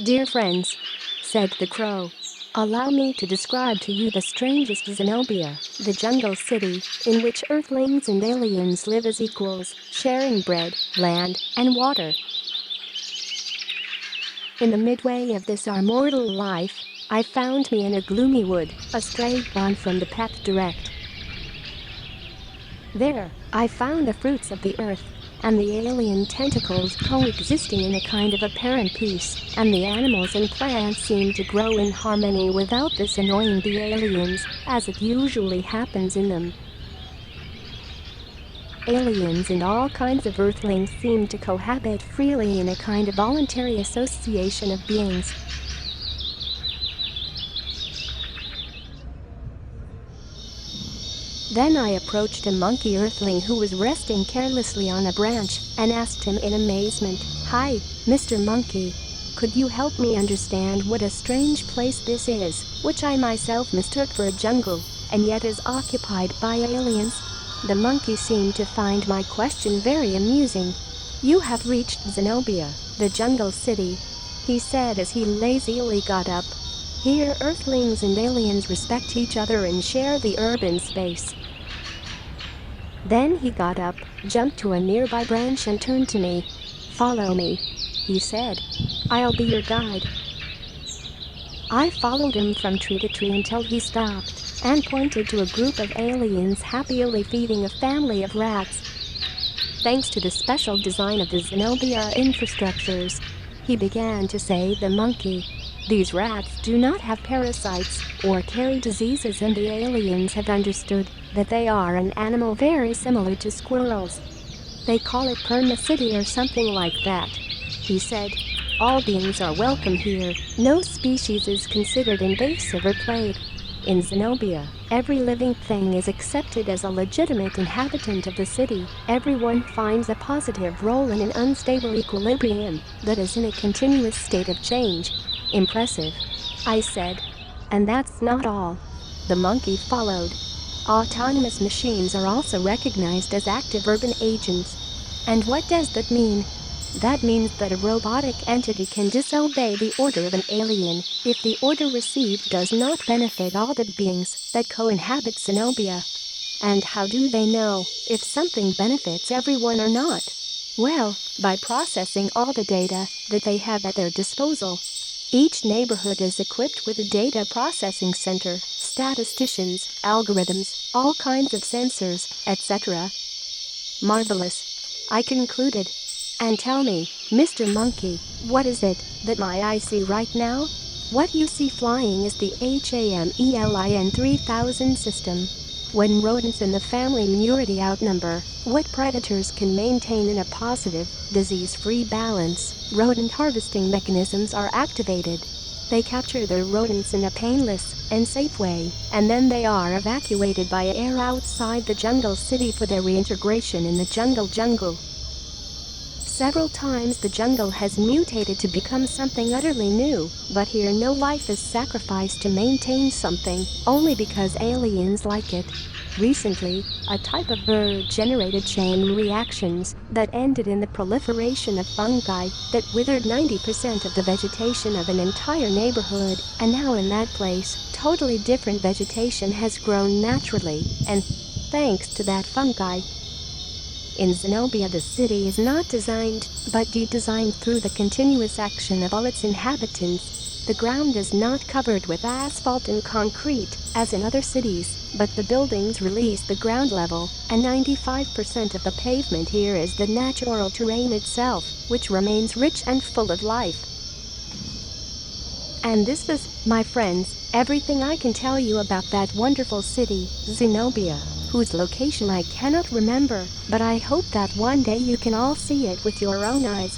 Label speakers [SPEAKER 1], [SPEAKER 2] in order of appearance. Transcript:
[SPEAKER 1] Dear friends, said the crow, allow me to describe to you the strangest Zenobia, the jungle city, in which earthlings and aliens live as equals, sharing bread, land, and water. In the midway of this our mortal life, I found me in a gloomy wood, astray gone from the path direct. There, I found the fruits of the earth, and the alien tentacles coexisting in a kind of apparent peace, and the animals and plants seemed to grow in harmony without this annoying the aliens, as it usually happens in them. Aliens and all kinds of earthlings seemed to cohabit freely in a kind of voluntary association of beings. Then I approached a monkey earthling who was resting carelessly on a branch and asked him in amazement, "Hi, Mr. Monkey. Could you help me understand what a strange place this is, which I myself mistook for a jungle, and yet is occupied by aliens?" The monkey seemed to find my question very amusing. "You have reached Zenobia, the jungle city," he said as he lazily got up. "Here earthlings and aliens respect each other and share the urban space." Then he got up, jumped to a nearby branch and turned to me. "Follow me," he said. "I'll be your guide." I followed him from tree to tree until he stopped and pointed to a group of aliens happily feeding a family of rats. "Thanks to the special design of the Zenobia infrastructures," he began to say, the monkey, "these rats do not have parasites or carry diseases, and the aliens have understood that they are an animal very similar to squirrels. They call it permacity or something like that," he said. "All beings are welcome here. No species is considered invasive or plague. In Zenobia, every living thing is accepted as a legitimate inhabitant of the city. Everyone finds a positive role in an unstable equilibrium that is in a continuous state of change." "Impressive," I said. "And that's not all." The monkey followed. "Autonomous machines are also recognized as active urban agents." "And what does that mean?" "That means that a robotic entity can disobey the order of an alien if the order received does not benefit all the beings that co-inhabit Zenobia." "And how do they know if something benefits everyone or not?" "Well, by processing all the data that they have at their disposal. Each neighborhood is equipped with a data processing center, statisticians, algorithms, all kinds of sensors, etc." "Marvelous," I concluded. "And tell me, Mr. Monkey, what is it that my eyes see right now?" "What you see flying is the HAMELIN 3000 system. When rodents in the family Murity outnumber what predators can maintain in a positive, disease-free balance, rodent harvesting mechanisms are activated. They capture the rodents in a painless and safe way, and then they are evacuated by air outside the jungle city for their reintegration in the jungle. Several times the jungle has mutated to become something utterly new, but here no life is sacrificed to maintain something, only because aliens like it. Recently, a type of bird generated chain reactions that ended in the proliferation of fungi that withered 90% of the vegetation of an entire neighborhood, and now in that place, totally different vegetation has grown naturally, and thanks to that fungi. In Zenobia the city is not designed, but de-designed through the continuous action of all its inhabitants. The ground is not covered with asphalt and concrete, as in other cities, but the buildings release the ground level, and 95% of the pavement here is the natural terrain itself, which remains rich and full of life. And this is, my friends, everything I can tell you about that wonderful city, Zenobia, whose location I cannot remember, but I hope that one day you can all see it with your own eyes.